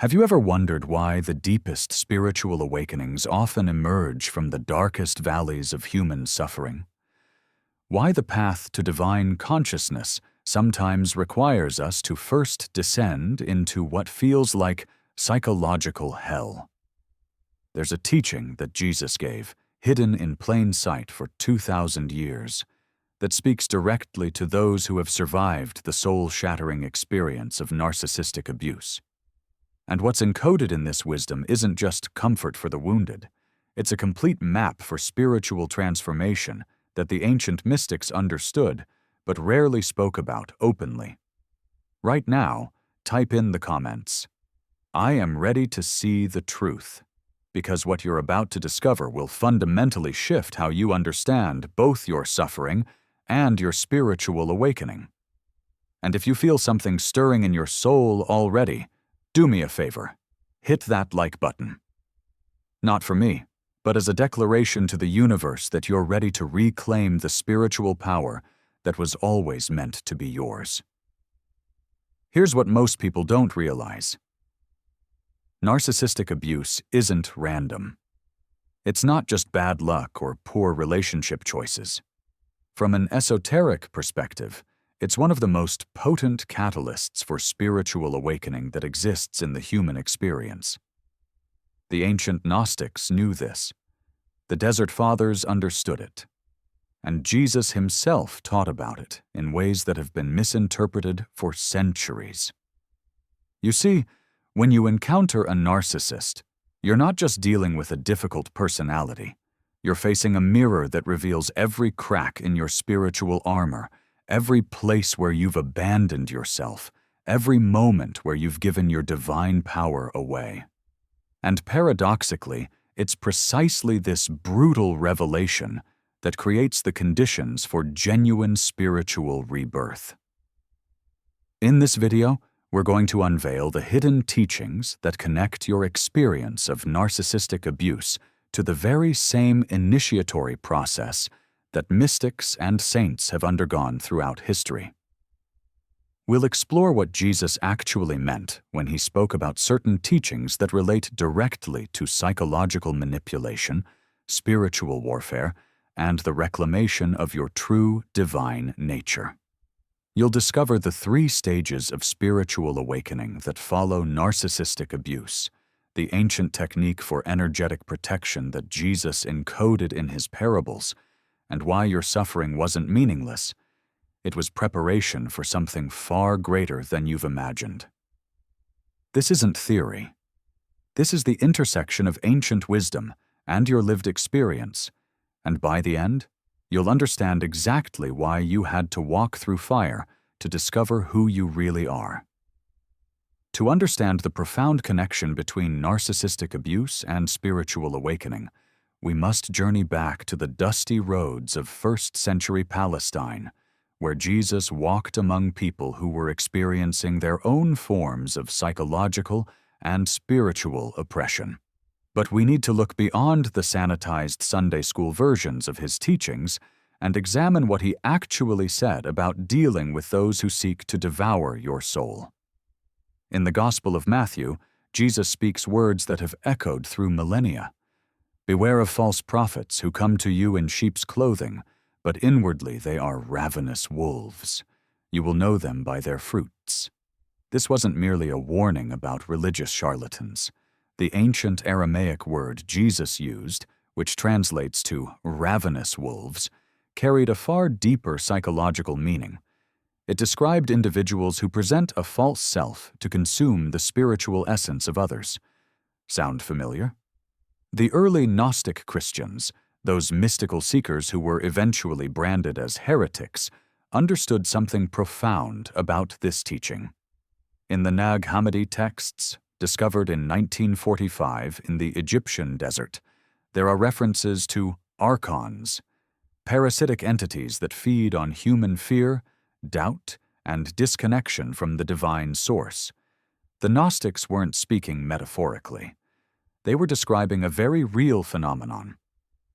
Have you ever wondered why the deepest spiritual awakenings often emerge from the darkest valleys of human suffering? Why the path to divine consciousness sometimes requires us to first descend into what feels like psychological hell? There's a teaching that Jesus gave, hidden in plain sight for 2,000 years, that speaks directly to those who have survived the soul-shattering experience of narcissistic abuse. And what's encoded in this wisdom isn't just comfort for the wounded. It's a complete map for spiritual transformation that the ancient mystics understood but rarely spoke about openly. Right now, type in the comments, "I am ready to see the truth," because what you're about to discover will fundamentally shift how you understand both your suffering and your spiritual awakening. And if you feel something stirring in your soul already, do me a favor, hit that like button. Not for me, but as a declaration to the universe that you're ready to reclaim the spiritual power that was always meant to be yours. Here's what most people don't realize. Narcissistic abuse isn't random. It's not just bad luck or poor relationship choices. From an esoteric perspective, it's one of the most potent catalysts for spiritual awakening that exists in the human experience. The ancient Gnostics knew this. The Desert Fathers understood it. And Jesus himself taught about it in ways that have been misinterpreted for centuries. You see, when you encounter a narcissist, you're not just dealing with a difficult personality. You're facing a mirror that reveals every crack in your spiritual armor, every place where you've abandoned yourself, every moment where you've given your divine power away. And paradoxically, it's precisely this brutal revelation that creates the conditions for genuine spiritual rebirth. In this video, we're going to unveil the hidden teachings that connect your experience of narcissistic abuse to the very same initiatory process that mystics and saints have undergone throughout history. We'll explore what Jesus actually meant when he spoke about certain teachings that relate directly to psychological manipulation, spiritual warfare, and the reclamation of your true divine nature. You'll discover the 3 stages of spiritual awakening that follow narcissistic abuse, the ancient technique for energetic protection that Jesus encoded in his parables, and why your suffering wasn't meaningless. It was preparation for something far greater than you've imagined. This isn't theory. This is the intersection of ancient wisdom and your lived experience, and by the end, you'll understand exactly why you had to walk through fire to discover who you really are. To understand the profound connection between narcissistic abuse and spiritual awakening, we must journey back to the dusty roads of first-century Palestine, where Jesus walked among people who were experiencing their own forms of psychological and spiritual oppression. But we need to look beyond the sanitized Sunday school versions of his teachings and examine what he actually said about dealing with those who seek to devour your soul. In the Gospel of Matthew, Jesus speaks words that have echoed through millennia. "Beware of false prophets who come to you in sheep's clothing, but inwardly they are ravenous wolves. You will know them by their fruits." This wasn't merely a warning about religious charlatans. The ancient Aramaic word Jesus used, which translates to ravenous wolves, carried a far deeper psychological meaning. It described individuals who present a false self to consume the spiritual essence of others. Sound familiar? The early Gnostic Christians, those mystical seekers who were eventually branded as heretics, understood something profound about this teaching. In the Nag Hammadi texts, discovered in 1945 in the Egyptian desert, there are references to archons, parasitic entities that feed on human fear, doubt, and disconnection from the divine source. The Gnostics weren't speaking metaphorically. They were describing a very real phenomenon: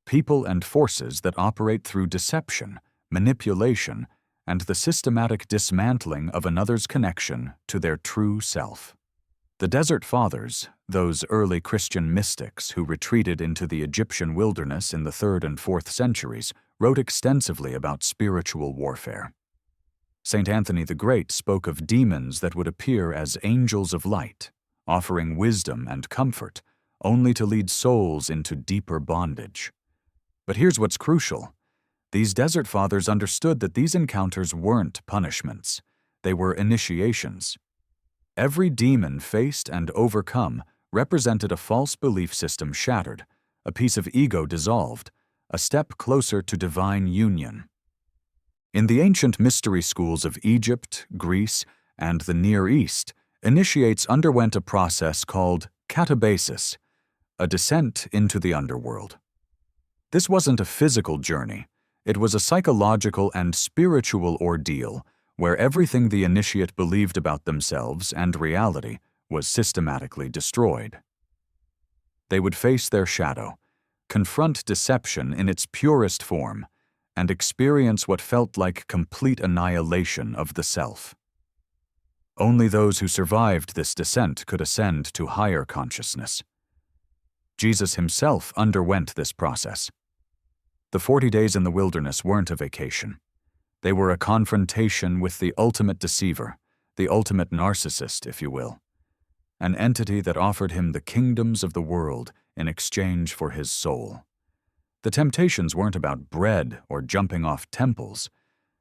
people and forces that operate through deception, manipulation, and the systematic dismantling of another's connection to their true self. The Desert Fathers, those early Christian mystics who retreated into the Egyptian wilderness in the 3rd and 4th centuries, wrote extensively about spiritual warfare. St. Anthony the Great spoke of demons that would appear as angels of light, offering wisdom and comfort, only to lead souls into deeper bondage. But here's what's crucial. These Desert Fathers understood that these encounters weren't punishments. They were initiations. Every demon faced and overcome represented a false belief system shattered, a piece of ego dissolved, a step closer to divine union. In the ancient mystery schools of Egypt, Greece, and the Near East, initiates underwent a process called katabasis, a descent into the underworld. This wasn't a physical journey. It was a psychological and spiritual ordeal where everything the initiate believed about themselves and reality was systematically destroyed. They would face their shadow, confront deception in its purest form, and experience what felt like complete annihilation of the self. Only those who survived this descent could ascend to higher consciousness. Jesus himself underwent this process. The 40 days in the wilderness weren't a vacation. They were a confrontation with the ultimate deceiver, the ultimate narcissist, if you will, an entity that offered him the kingdoms of the world in exchange for his soul. The temptations weren't about bread or jumping off temples.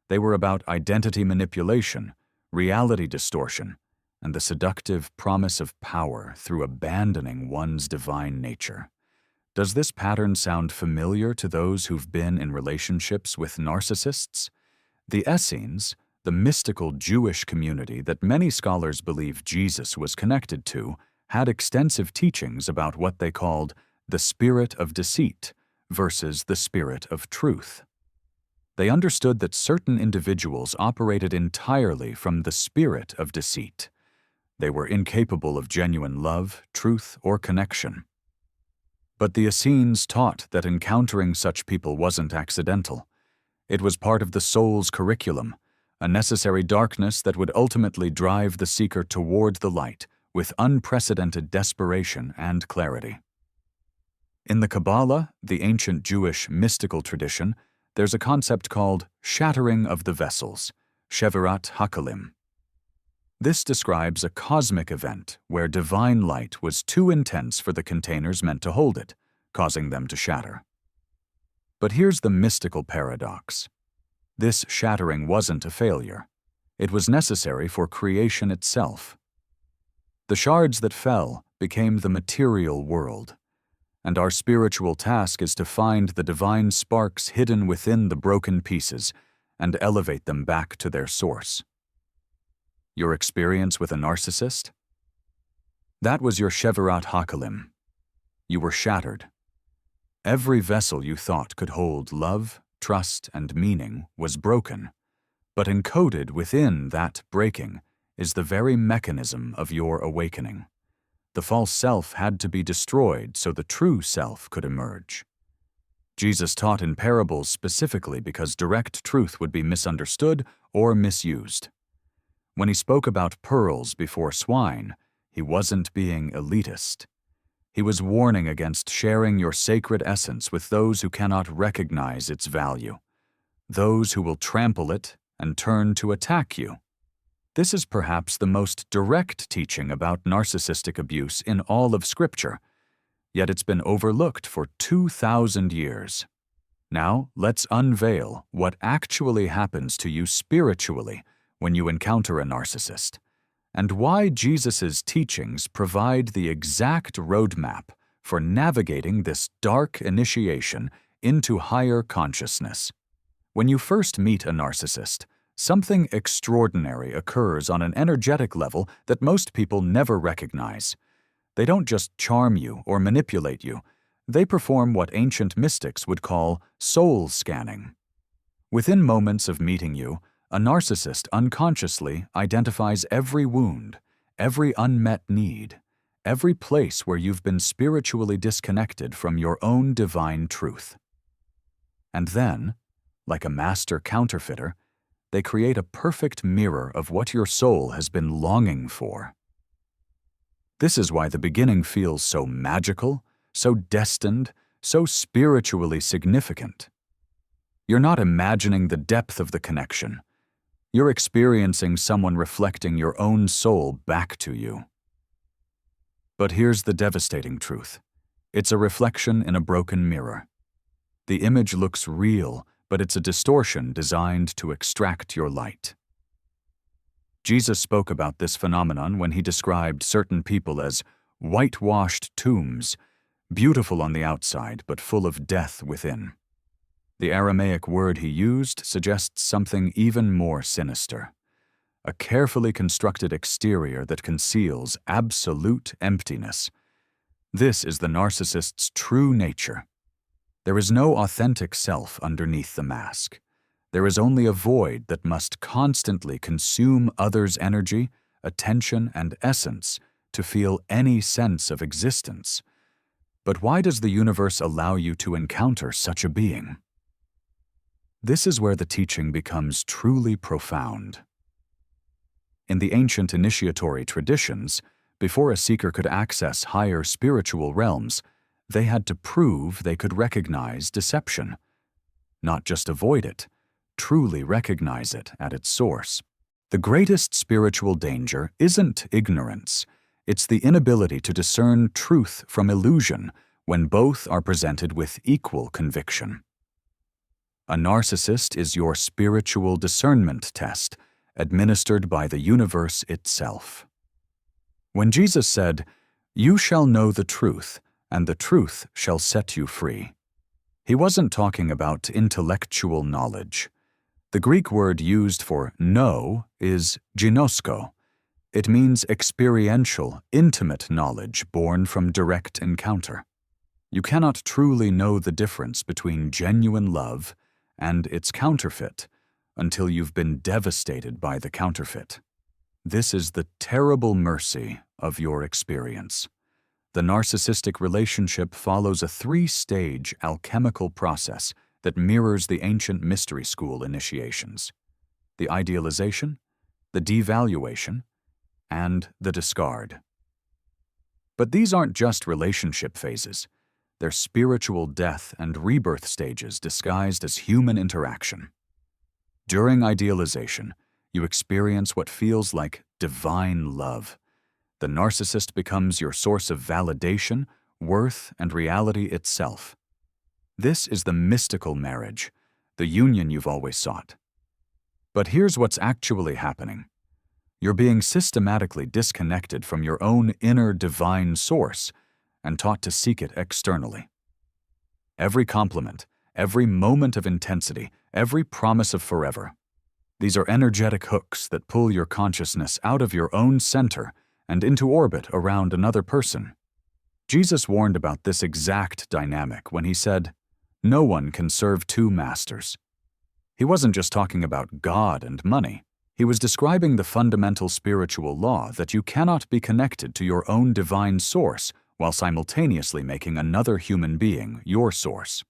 They were about identity manipulation, reality distortion, and the seductive promise of power through abandoning one's divine nature. Does this pattern sound familiar to those who've been in relationships with narcissists? The Essenes, the mystical Jewish community that many scholars believe Jesus was connected to, had extensive teachings about what they called the spirit of deceit versus the spirit of truth. They understood that certain individuals operated entirely from the spirit of deceit. They were incapable of genuine love, truth, or connection. But the Essenes taught that encountering such people wasn't accidental. It was part of the soul's curriculum, a necessary darkness that would ultimately drive the seeker toward the light with unprecedented desperation and clarity. In the Kabbalah, the ancient Jewish mystical tradition, there's a concept called shattering of the vessels, shevirat hakalim. This describes a cosmic event where divine light was too intense for the containers meant to hold it, causing them to shatter. But here's the mystical paradox. This shattering wasn't a failure. It was necessary for creation itself. The shards that fell became the material world, and our spiritual task is to find the divine sparks hidden within the broken pieces and elevate them back to their source. Your experience with a narcissist? That was your shevirat hakalim. You were shattered. Every vessel you thought could hold love, trust, and meaning was broken, but encoded within that breaking is the very mechanism of your awakening. The false self had to be destroyed so the true self could emerge. Jesus taught in parables specifically because direct truth would be misunderstood or misused. When he spoke about pearls before swine, he wasn't being elitist. He was warning against sharing your sacred essence with those who cannot recognize its value, those who will trample it and turn to attack you. This is perhaps the most direct teaching about narcissistic abuse in all of Scripture, yet it's been overlooked for 2,000 years. Now, let's unveil what actually happens to you spiritually when you encounter a narcissist, and why Jesus' teachings provide the exact roadmap for navigating this dark initiation into higher consciousness. When you first meet a narcissist, something extraordinary occurs on an energetic level that most people never recognize. They don't just charm you or manipulate you. They perform what ancient mystics would call soul scanning. Within moments of meeting you, a narcissist unconsciously identifies every wound, every unmet need, every place where you've been spiritually disconnected from your own divine truth. And then, like a master counterfeiter, they create a perfect mirror of what your soul has been longing for. This is why the beginning feels so magical, so destined, so spiritually significant. You're not imagining the depth of the connection. You're experiencing someone reflecting your own soul back to you. But here's the devastating truth. It's a reflection in a broken mirror. The image looks real, but it's a distortion designed to extract your light. Jesus spoke about this phenomenon when he described certain people as whitewashed tombs, beautiful on the outside but full of death within. The Aramaic word he used suggests something even more sinister. A carefully constructed exterior that conceals absolute emptiness. This is the narcissist's true nature. There is no authentic self underneath the mask. There is only a void that must constantly consume others' energy, attention, and essence to feel any sense of existence. But why does the universe allow you to encounter such a being? This is where the teaching becomes truly profound. In the ancient initiatory traditions, before a seeker could access higher spiritual realms, they had to prove they could recognize deception. Not just avoid it, truly recognize it at its source. The greatest spiritual danger isn't ignorance. It's the inability to discern truth from illusion when both are presented with equal conviction. A narcissist is your spiritual discernment test, administered by the universe itself. When Jesus said, "You shall know the truth, and the truth shall set you free," he wasn't talking about intellectual knowledge. The Greek word used for know is ginosko. It means experiential, intimate knowledge born from direct encounter. You cannot truly know the difference between genuine love and its counterfeit until you've been devastated by the counterfeit. This is the terrible mercy of your experience. The narcissistic relationship follows a three-stage alchemical process that mirrors the ancient mystery school initiations: the idealization, the devaluation, and the discard. But these aren't just relationship phases. They're spiritual death and rebirth stages disguised as human interaction. During idealization, you experience what feels like divine love. The narcissist becomes your source of validation, worth, and reality itself. This is the mystical marriage, the union you've always sought. But here's what's actually happening. You're being systematically disconnected from your own inner divine source and taught to seek it externally. Every compliment, every moment of intensity, every promise of forever. These are energetic hooks that pull your consciousness out of your own center and into orbit around another person. Jesus warned about this exact dynamic when he said, "No one can serve two masters." He wasn't just talking about God and money. He was describing the fundamental spiritual law that you cannot be connected to your own divine source while simultaneously making another human being your source.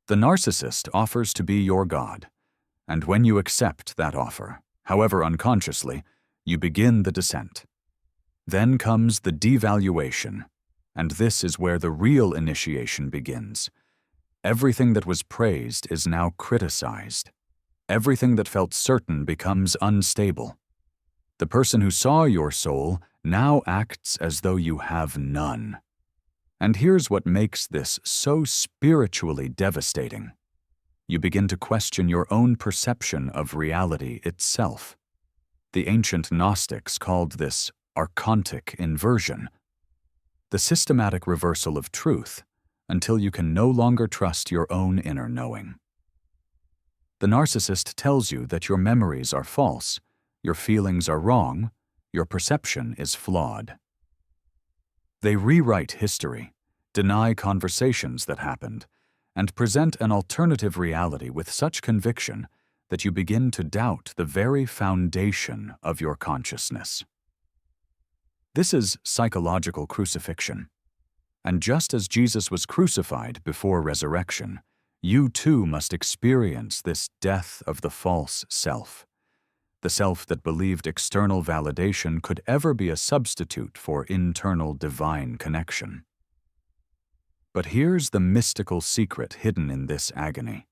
The narcissist offers to be your God, and when you accept that offer, however unconsciously, you begin the descent. Then comes the devaluation, and this is where the real initiation begins. Everything that was praised is now criticized. Everything that felt certain becomes unstable. The person who saw your soul now acts as though you have none. And here's what makes this so spiritually devastating. You begin to question your own perception of reality itself. The ancient Gnostics called this archontic inversion, the systematic reversal of truth until you can no longer trust your own inner knowing. The narcissist tells you that your memories are false, your feelings are wrong, your perception is flawed. They rewrite history, deny conversations that happened, and present an alternative reality with such conviction that you begin to doubt the very foundation of your consciousness. This is psychological crucifixion. And just as Jesus was crucified before resurrection, you too must experience this death of the false self. the self that believed external validation could ever be a substitute for internal divine connection. But here's the mystical secret hidden in this agony.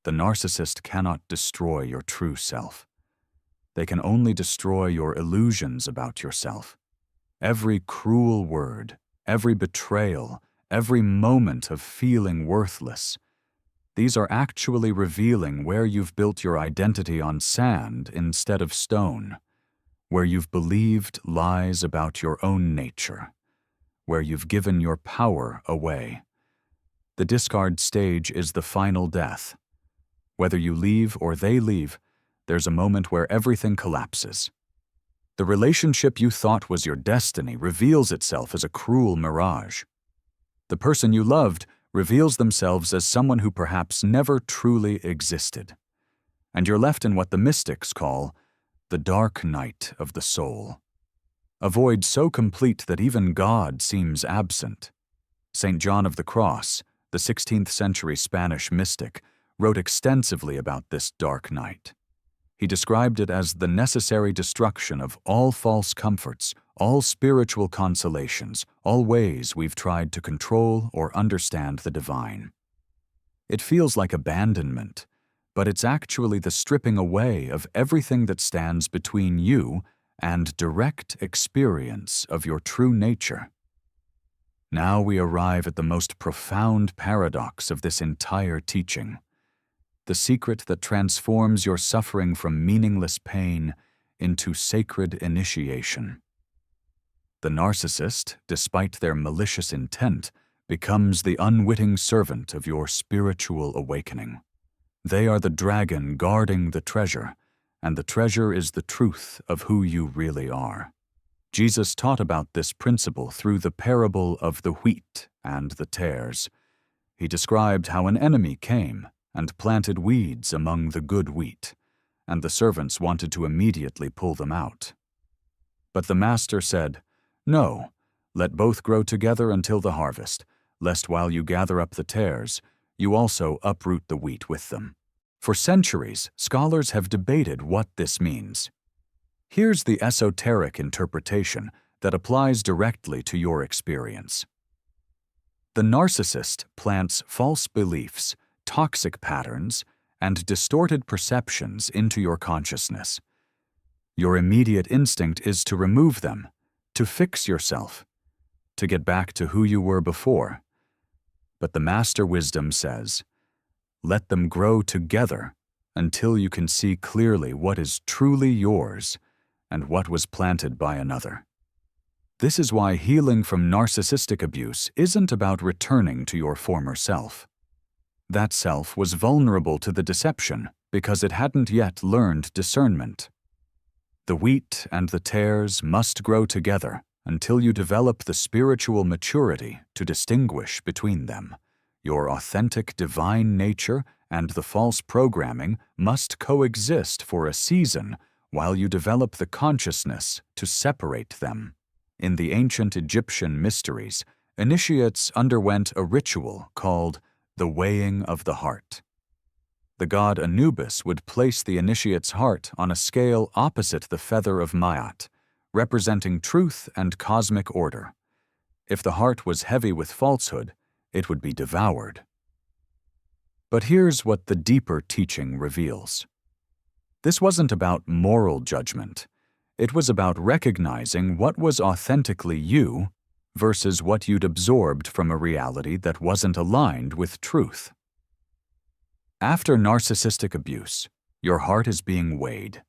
The narcissist cannot destroy your true self. They can only destroy your illusions about yourself. Every cruel word, every betrayal, every moment of feeling worthless, these are actually revealing where you've built your identity on sand instead of stone, where you've believed lies about your own nature, where you've given your power away. The discard stage is the final death. Whether you leave or they leave, there's a moment where everything collapses. The relationship you thought was your destiny reveals itself as a cruel mirage. The person you loved reveals themselves as someone who perhaps never truly existed. And you're left in what the mystics call the dark night of the soul. A void so complete that even God seems absent. St. John of the Cross, the 16th century Spanish mystic, wrote extensively about this dark night. He described it as the necessary destruction of all false comforts, all spiritual consolations, all ways we've tried to control or understand the divine. It feels like abandonment, but it's actually the stripping away of everything that stands between you and direct experience of your true nature. Now we arrive at the most profound paradox of this entire teaching. The secret that transforms your suffering from meaningless pain into sacred initiation. The narcissist, despite their malicious intent, becomes the unwitting servant of your spiritual awakening. They are the dragon guarding the treasure, and the treasure is the truth of who you really are. Jesus taught about this principle through the parable of the wheat and the tares. He described how an enemy came and planted weeds among the good wheat, and the servants wanted to immediately pull them out. But the master said, "No, let both grow together until the harvest, lest while you gather up the tares, you also uproot the wheat with them." For centuries, scholars have debated what this means. Here's the esoteric interpretation that applies directly to your experience. The narcissist plants false beliefs, toxic patterns, and distorted perceptions into your consciousness. Your immediate instinct is to remove them, to fix yourself, to get back to who you were before. But the master wisdom says, let them grow together until you can see clearly what is truly yours and what was planted by another. This is why healing from narcissistic abuse isn't about returning to your former self. That self was vulnerable to the deception because it hadn't yet learned discernment. The wheat and the tares must grow together until you develop the spiritual maturity to distinguish between them. Your authentic divine nature and the false programming must coexist for a season while you develop the consciousness to separate them. In the ancient Egyptian mysteries, initiates underwent a ritual called the weighing of the heart. The god Anubis would place the initiate's heart on a scale opposite the feather of Maat, representing truth and cosmic order. If the heart was heavy with falsehood, it would be devoured. But here's what the deeper teaching reveals. This wasn't about moral judgment. It was about recognizing what was authentically you versus what you'd absorbed from a reality that wasn't aligned with truth. After narcissistic abuse, your heart is being weighed.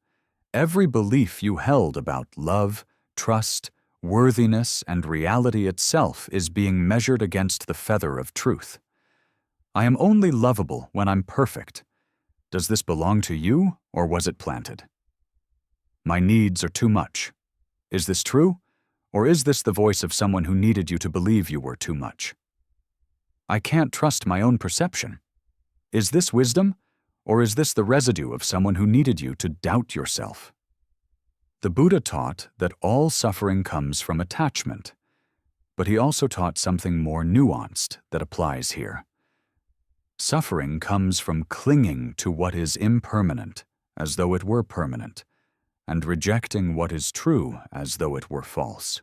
Every belief you held about love, trust, worthiness, and reality itself is being measured against the feather of truth. I am only lovable when I'm perfect. Does this belong to you, or was it planted? My needs are too much. Is this true? Or is this the voice of someone who needed you to believe you were too much? I can't trust my own perception. Is this wisdom, or is this the residue of someone who needed you to doubt yourself? The Buddha taught that all suffering comes from attachment, but he also taught something more nuanced that applies here. Suffering comes from clinging to what is impermanent, as though it were permanent. and rejecting what is true as though it were false.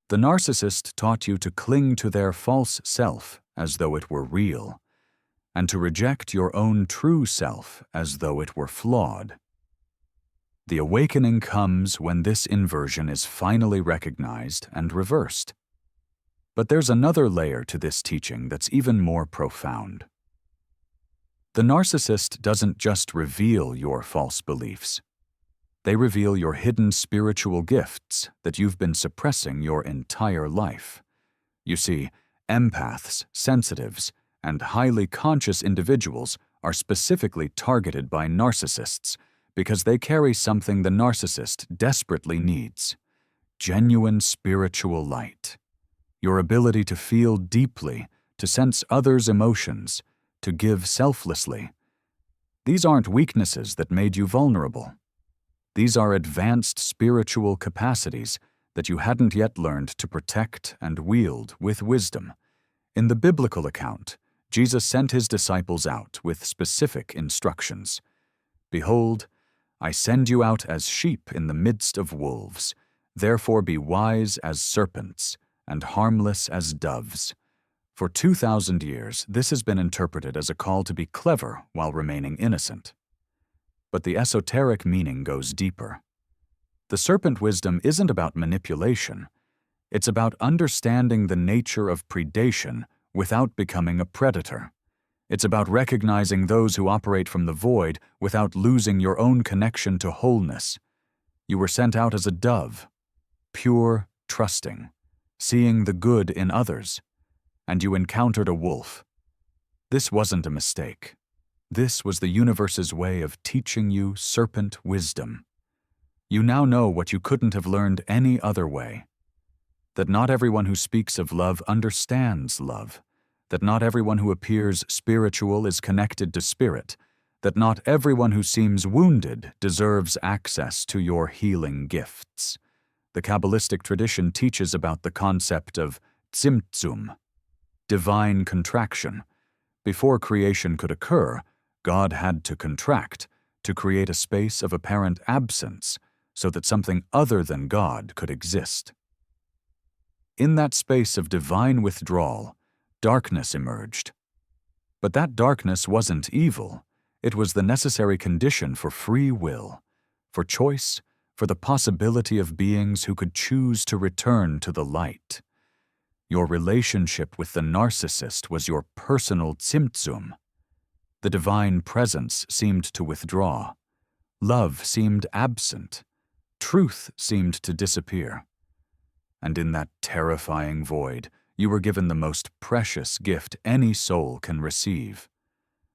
The narcissist taught you to cling to their false self as though it were real, and to reject your own true self as though it were flawed. The awakening comes when this inversion is finally recognized and reversed. But there's another layer to this teaching that's even more profound. The narcissist doesn't just reveal your false beliefs. They reveal your hidden spiritual gifts that you've been suppressing your entire life. You see, empaths, sensitives, and highly conscious individuals are specifically targeted by narcissists because they carry something the narcissist desperately needs: genuine spiritual light. Your ability to feel deeply, to sense others' emotions, to give selflessly. These aren't weaknesses that made you vulnerable. These are advanced spiritual capacities that you hadn't yet learned to protect and wield with wisdom. In the biblical account, Jesus sent his disciples out with specific instructions. "Behold, I send you out as sheep in the midst of wolves. Therefore be wise as serpents and harmless as doves." For 2,000 years, this has been interpreted as a call to be clever while remaining innocent. But the esoteric meaning goes deeper. The serpent wisdom isn't about manipulation. It's about understanding the nature of predation without becoming a predator. It's about recognizing those who operate from the void without losing your own connection to wholeness. You were sent out as a dove, pure, trusting, seeing the good in others, and you encountered a wolf. This wasn't a mistake. This was the universe's way of teaching you serpent wisdom. You now know what you couldn't have learned any other way: that not everyone who speaks of love understands love, that not everyone who appears spiritual is connected to spirit, that not everyone who seems wounded deserves access to your healing gifts. The Kabbalistic tradition teaches about the concept of tzimtzum, divine contraction. Before creation could occur, God had to contract to create a space of apparent absence so that something other than God could exist. In that space of divine withdrawal, darkness emerged. But that darkness wasn't evil. It was the necessary condition for free will, for choice, for the possibility of beings who could choose to return to the light. Your relationship with the narcissist was your personal tzimtzum. The divine presence seemed to withdraw. Love seemed absent. Truth seemed to disappear. And in that terrifying void, you were given the most precious gift any soul can receive: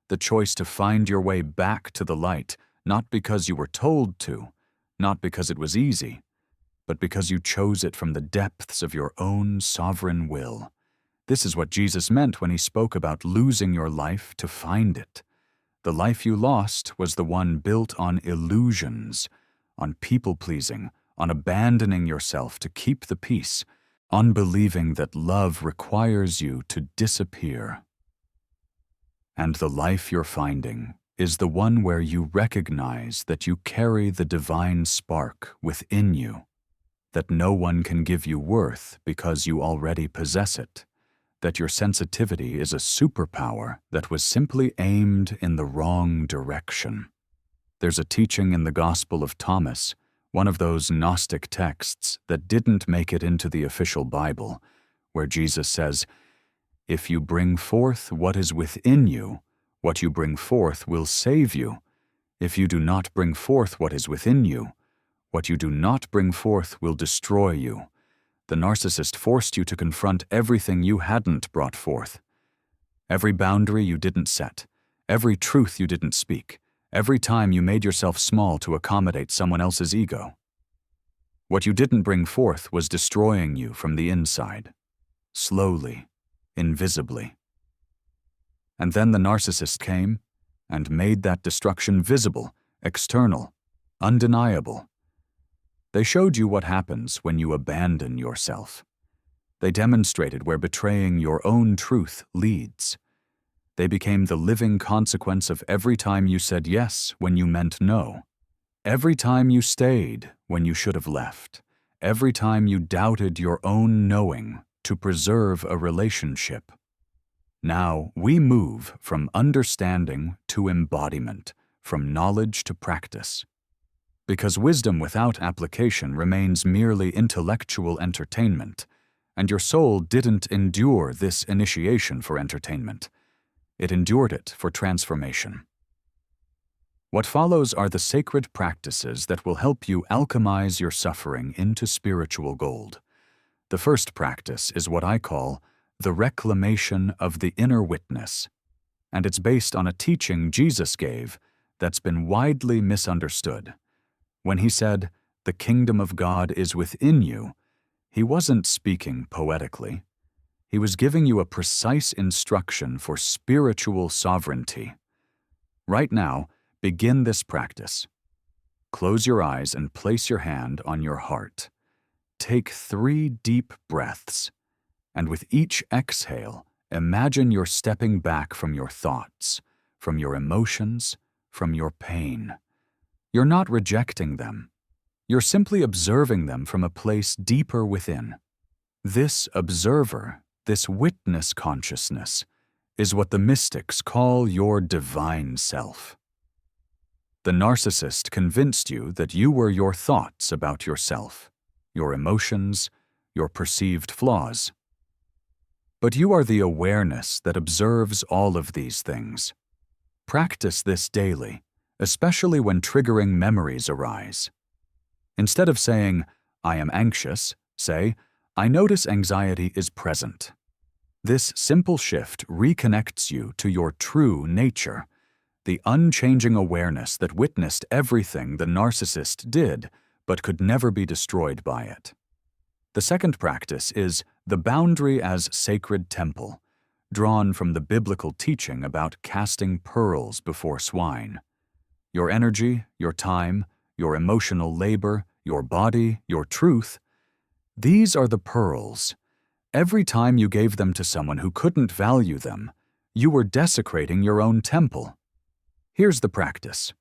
the choice to find your way back to the light, not because you were told to, not because it was easy, but because you chose it from the depths of your own sovereign will. This is what Jesus meant when he spoke about losing your life to find it. The life you lost was the one built on illusions, on people-pleasing, on abandoning yourself to keep the peace, on believing that love requires you to disappear. And the life you're finding is the one where you recognize that you carry the divine spark within you, that no one can give you worth because you already possess it, that your sensitivity is a superpower that was simply aimed in the wrong direction. There's a teaching in the Gospel of Thomas, one of those Gnostic texts that didn't make it into the official Bible, where Jesus says, "If you bring forth what is within you, what you bring forth will save you. If you do not bring forth what is within you, what you do not bring forth will destroy you." The narcissist forced you to confront everything you hadn't brought forth. Every boundary you didn't set, every truth you didn't speak, every time you made yourself small to accommodate someone else's ego. What you didn't bring forth was destroying you from the inside, slowly, invisibly. And then the narcissist came and made that destruction visible, external, undeniable. They showed you what happens when you abandon yourself. They demonstrated where betraying your own truth leads. They became the living consequence of every time you said yes when you meant no. Every time you stayed when you should have left, every time you doubted your own knowing to preserve a relationship. Now we move from understanding to embodiment, from knowledge to practice. Because wisdom without application remains merely intellectual entertainment, and your soul didn't endure this initiation for entertainment. It endured it for transformation. What follows are the sacred practices that will help you alchemize your suffering into spiritual gold. The first practice is what I call the reclamation of the inner witness, and it's based on a teaching Jesus gave that's been widely misunderstood. When he said, "The kingdom of God is within you," he wasn't speaking poetically. He was giving you a precise instruction for spiritual sovereignty. Right now, begin this practice. Close your eyes and place your hand on your heart. Take 3 deep breaths, and with each exhale, imagine you're stepping back from your thoughts, from your emotions, from your pain. You're not rejecting them. You're simply observing them from a place deeper within. This observer, this witness consciousness, is what the mystics call your divine self. The narcissist convinced you that you were your thoughts about yourself, your emotions, your perceived flaws. But you are the awareness that observes all of these things. Practice this daily, especially when triggering memories arise. Instead of saying, "I am anxious," say, "I notice anxiety is present." This simple shift reconnects you to your true nature, the unchanging awareness that witnessed everything the narcissist did but could never be destroyed by it. The second practice is the boundary as sacred temple, drawn from the biblical teaching about casting pearls before swine. Your energy, your time, your emotional labor, your body, your truth, these are the pearls. Every time you gave them to someone who couldn't value them, you were desecrating your own temple. Here's the practice.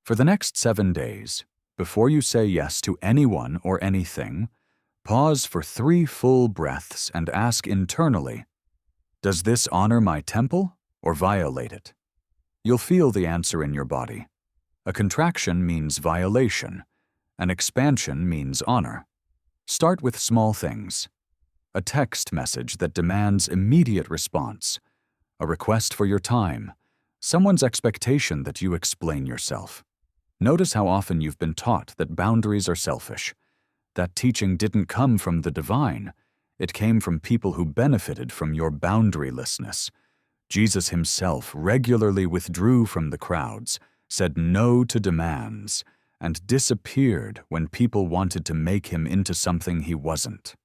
For the next 7 days, before you say yes to anyone or anything, pause for 3 full breaths and ask internally, "Does this honor my temple or violate it?" You'll feel the answer in your body. A contraction means violation. An expansion means honor. Start with small things. A text message that demands immediate response. A request for your time. Someone's expectation that you explain yourself. Notice how often you've been taught that boundaries are selfish. That teaching didn't come from the divine. It came from people who benefited from your boundarylessness. Jesus himself regularly withdrew from the crowds, said no to demands, and disappeared when people wanted to make him into something he wasn't.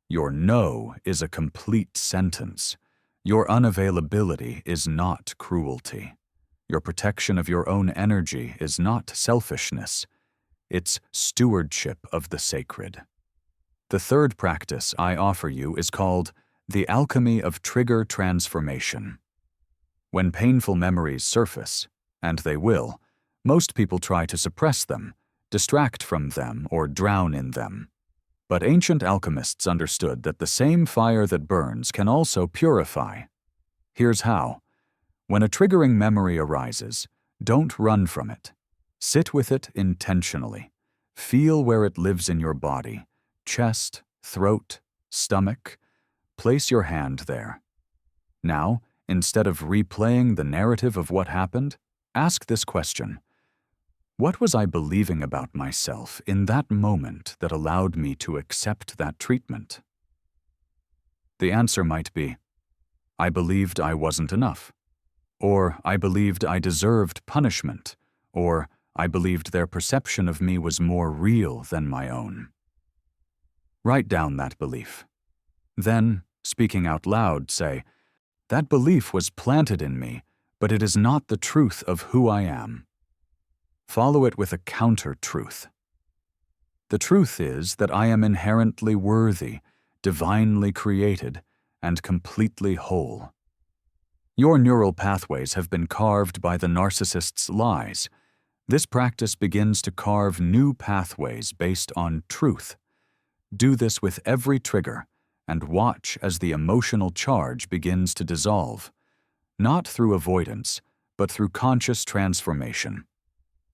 Your no is a complete sentence. Your unavailability is not cruelty. Your protection of your own energy is not selfishness. It's stewardship of the sacred. The third practice I offer you is called the alchemy of trigger transformation. When painful memories surface, and they will, most people try to suppress them, distract from them, or drown in them. But ancient alchemists understood that the same fire that burns can also purify. Here's how. When a triggering memory arises, don't run from it. Sit with it intentionally. Feel where it lives in your body, chest, throat, stomach. Place your hand there. Now, instead of replaying the narrative of what happened, ask this question. What was I believing about myself in that moment that allowed me to accept that treatment? The answer might be, I believed I wasn't enough, or I believed I deserved punishment, or I believed their perception of me was more real than my own. Write down that belief. Then, speaking out loud, say, that belief was planted in me, but it is not the truth of who I am. Follow it with a counter-truth. The truth is that I am inherently worthy, divinely created, and completely whole. Your neural pathways have been carved by the narcissist's lies. This practice begins to carve new pathways based on truth. Do this with every trigger, and watch as the emotional charge begins to dissolve, not through avoidance, but through conscious transformation.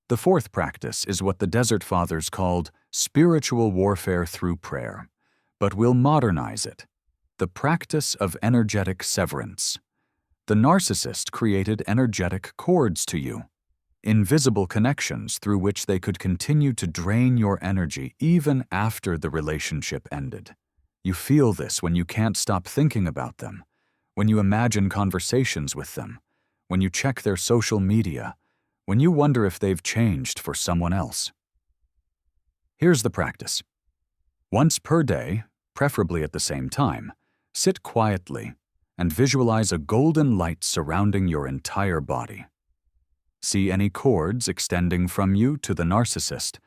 The fourth practice is what the Desert Fathers called spiritual warfare through prayer, but we'll modernize it: the practice of energetic severance. The narcissist created energetic cords to you, invisible connections through which they could continue to drain your energy even after the relationship ended. You feel this when you can't stop thinking about them, when you imagine conversations with them, when you check their social media, when you wonder if they've changed for someone else. Here's the practice. Once per day, preferably at the same time, sit quietly and visualize a golden light surrounding your entire body. See any cords extending from you to the narcissist.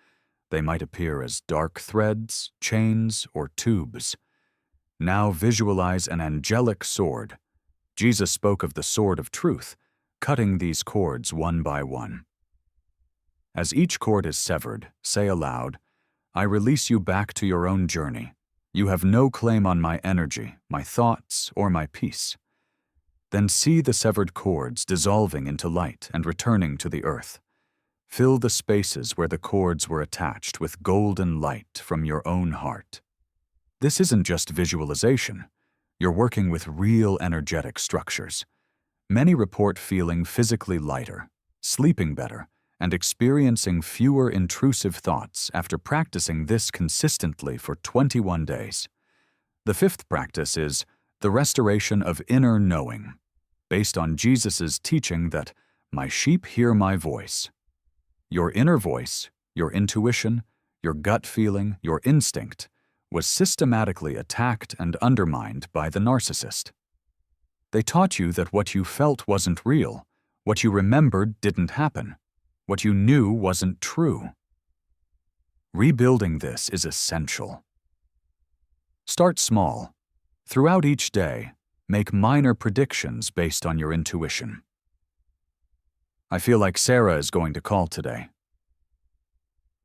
They might appear as dark threads, chains, or tubes. Now visualize an angelic sword. Jesus spoke of the sword of truth, cutting these cords one by one. As each cord is severed, say aloud, "I release you back to your own journey. You have no claim on my energy, my thoughts, or my peace." Then see the severed cords dissolving into light and returning to the earth. Fill the spaces where the cords were attached with golden light from your own heart. This isn't just visualization. You're working with real energetic structures. Many report feeling physically lighter, sleeping better, and experiencing fewer intrusive thoughts after practicing this consistently for 21 days. The fifth practice is the restoration of inner knowing, based on Jesus' teaching that "my sheep hear my voice." Your inner voice, your intuition, your gut feeling, your instinct, was systematically attacked and undermined by the narcissist. They taught you that what you felt wasn't real, what you remembered didn't happen, what you knew wasn't true. Rebuilding this is essential. Start small. Throughout each day, make minor predictions based on your intuition. I feel like Sarah is going to call today.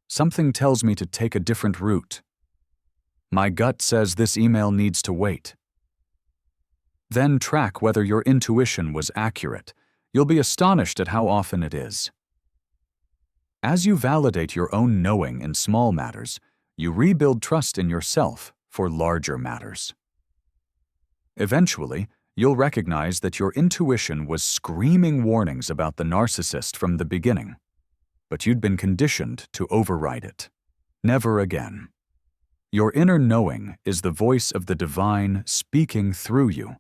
Something tells me to take a different route. My gut says this email needs to wait. Then track whether your intuition was accurate. You'll be astonished at how often it is. As you validate your own knowing in small matters, you rebuild trust in yourself for larger matters. Eventually, you'll recognize that your intuition was screaming warnings about the narcissist from the beginning, but you'd been conditioned to override it. Never again. Your inner knowing is the voice of the divine speaking through you,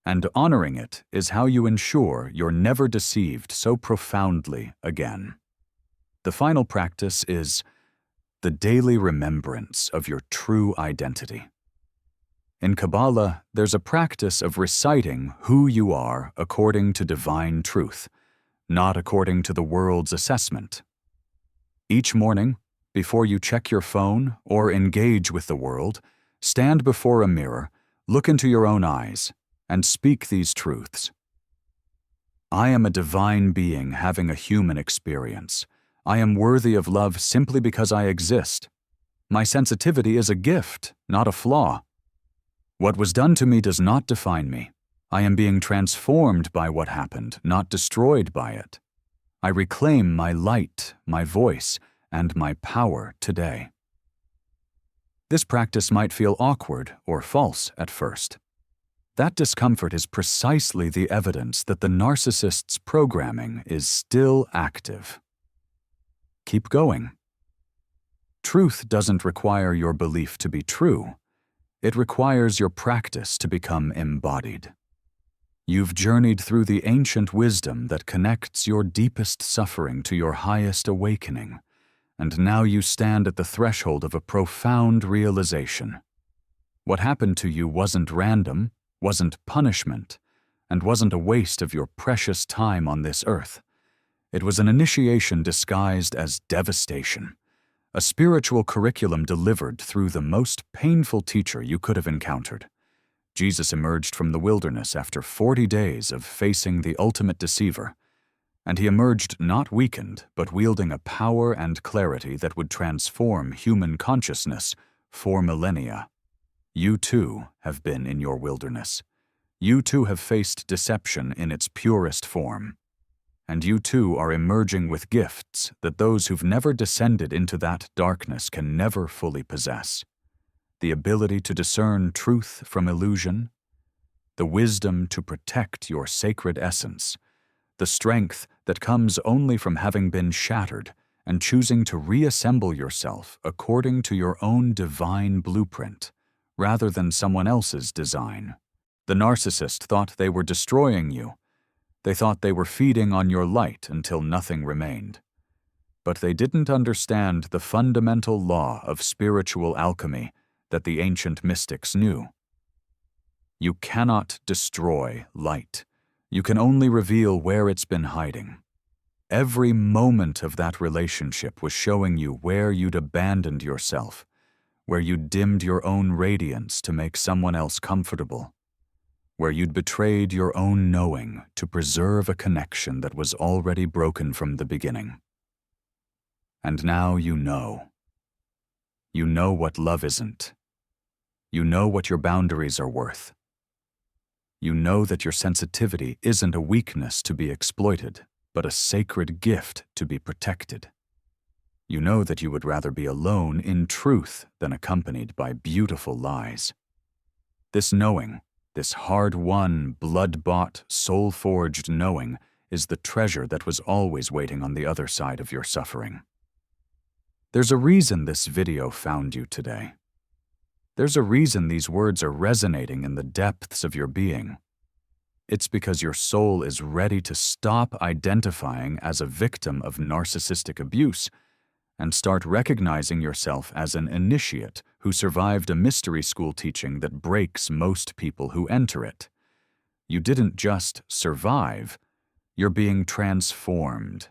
and honoring it is how you ensure you're never deceived so profoundly again. The final practice is the daily remembrance of your true identity. In Kabbalah, there's a practice of reciting who you are according to divine truth, not according to the world's assessment. Each morning, before you check your phone or engage with the world, stand before a mirror, look into your own eyes, and speak these truths. I am a divine being having a human experience. I am worthy of love simply because I exist. My sensitivity is a gift, not a flaw. What was done to me does not define me. I am being transformed by what happened, not destroyed by it. I reclaim my light, my voice, and my power today. This practice might feel awkward or false at first. That discomfort is precisely the evidence that the narcissist's programming is still active. Keep going. Truth doesn't require your belief to be true. It requires your practice to become embodied. You've journeyed through the ancient wisdom that connects your deepest suffering to your highest awakening, and now you stand at the threshold of a profound realization. What happened to you wasn't random, wasn't punishment, and wasn't a waste of your precious time on this earth. It was an initiation disguised as devastation, a spiritual curriculum delivered through the most painful teacher you could have encountered. Jesus emerged from the wilderness after 40 days of facing the ultimate deceiver, And he emerged not weakened, but wielding a power and clarity that would transform human consciousness for millennia. You too have been in your wilderness. You too have faced deception in its purest form. And you too are emerging with gifts that those who've never descended into that darkness can never fully possess. The ability to discern truth from illusion, the wisdom to protect your sacred essence, the strength that comes only from having been shattered and choosing to reassemble yourself according to your own divine blueprint, rather than someone else's design. The narcissist thought they were destroying you. They thought they were feeding on your light until nothing remained. But they didn't understand the fundamental law of spiritual alchemy that the ancient mystics knew. You cannot destroy light. You can only reveal where it's been hiding. Every moment of that relationship was showing you where you'd abandoned yourself, where you'd dimmed your own radiance to make someone else comfortable, where you'd betrayed your own knowing to preserve a connection that was already broken from the beginning. And now you know. You know what love isn't. You know what your boundaries are worth. You know that your sensitivity isn't a weakness to be exploited, but a sacred gift to be protected. You know that you would rather be alone in truth than accompanied by beautiful lies. This knowing, this hard-won, blood-bought, soul-forged knowing is the treasure that was always waiting on the other side of your suffering. There's a reason this video found you today. There's a reason these words are resonating in the depths of your being. It's because your soul is ready to stop identifying as a victim of narcissistic abuse and start recognizing yourself as an initiate who survived a mystery school teaching that breaks most people who enter it. You didn't just survive, you're being transformed.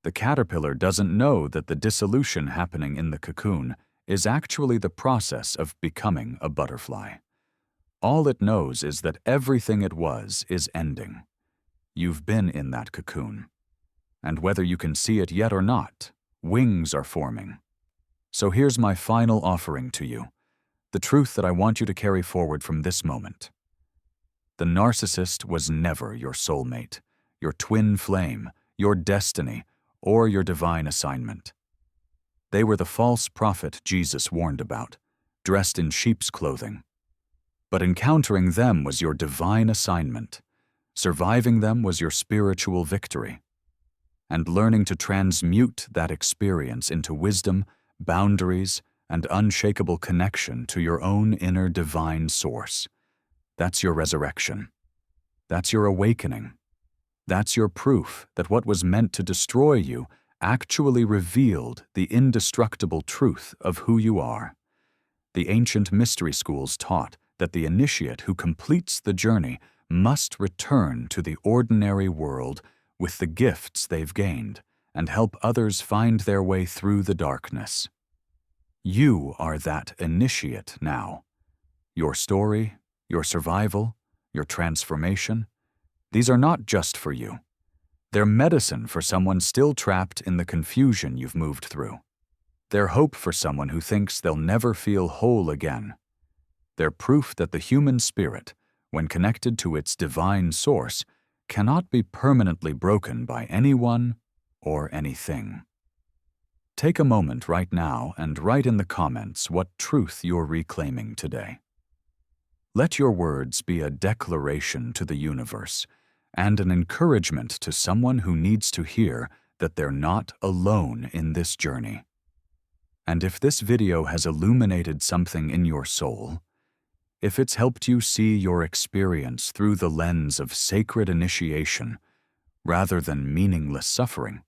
The caterpillar doesn't know that the dissolution happening in the cocoon is actually the process of becoming a butterfly. All it knows is that everything it was is ending. You've been in that cocoon. And whether you can see it yet or not, wings are forming. So here's my final offering to you, the truth that I want you to carry forward from this moment. The narcissist was never your soulmate, your twin flame, your destiny, or your divine assignment. They were the false prophet Jesus warned about, dressed in sheep's clothing. But encountering them was your divine assignment. Surviving them was your spiritual victory. And learning to transmute that experience into wisdom, boundaries, and unshakable connection to your own inner divine source. That's your resurrection. That's your awakening. That's your proof that what was meant to destroy you actually revealed the indestructible truth of who you are. The ancient mystery schools taught that the initiate who completes the journey must return to the ordinary world with the gifts they've gained and help others find their way through the darkness. You are that initiate now. Your story, your survival, your transformation, these are not just for you. They're medicine for someone still trapped in the confusion you've moved through. They're hope for someone who thinks they'll never feel whole again. They're proof that the human spirit, when connected to its divine source, cannot be permanently broken by anyone or anything. Take a moment right now and write in the comments what truth you're reclaiming today. Let your words be a declaration to the universe and an encouragement to someone who needs to hear that they're not alone in this journey. And if this video has illuminated something in your soul, if it's helped you see your experience through the lens of sacred initiation rather than meaningless suffering,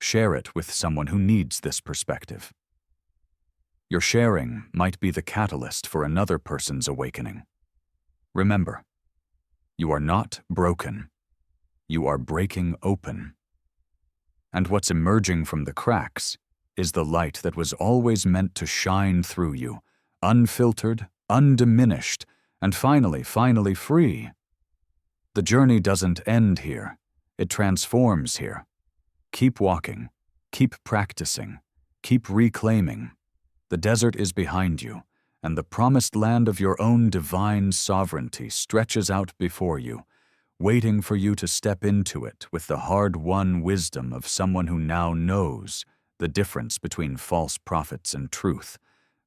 share it with someone who needs this perspective. Your sharing might be the catalyst for another person's awakening. Remember, you are not broken. You are breaking open. And what's emerging from the cracks is the light that was always meant to shine through you, unfiltered, undiminished, and finally free. The journey doesn't end here. It transforms here. Keep walking. Keep practicing. Keep reclaiming. The desert is behind you, and the promised land of your own divine sovereignty stretches out before you, waiting for you to step into it with the hard-won wisdom of someone who now knows the difference between false prophets and truth,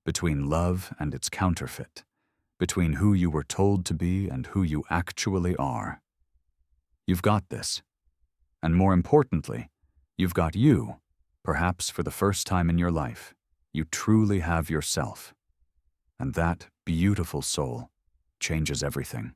between love and its counterfeit, between who you were told to be and who you actually are. You've got this. And more importantly, you've got you, perhaps for the first time in your life. You truly have yourself. And that beautiful soul changes everything.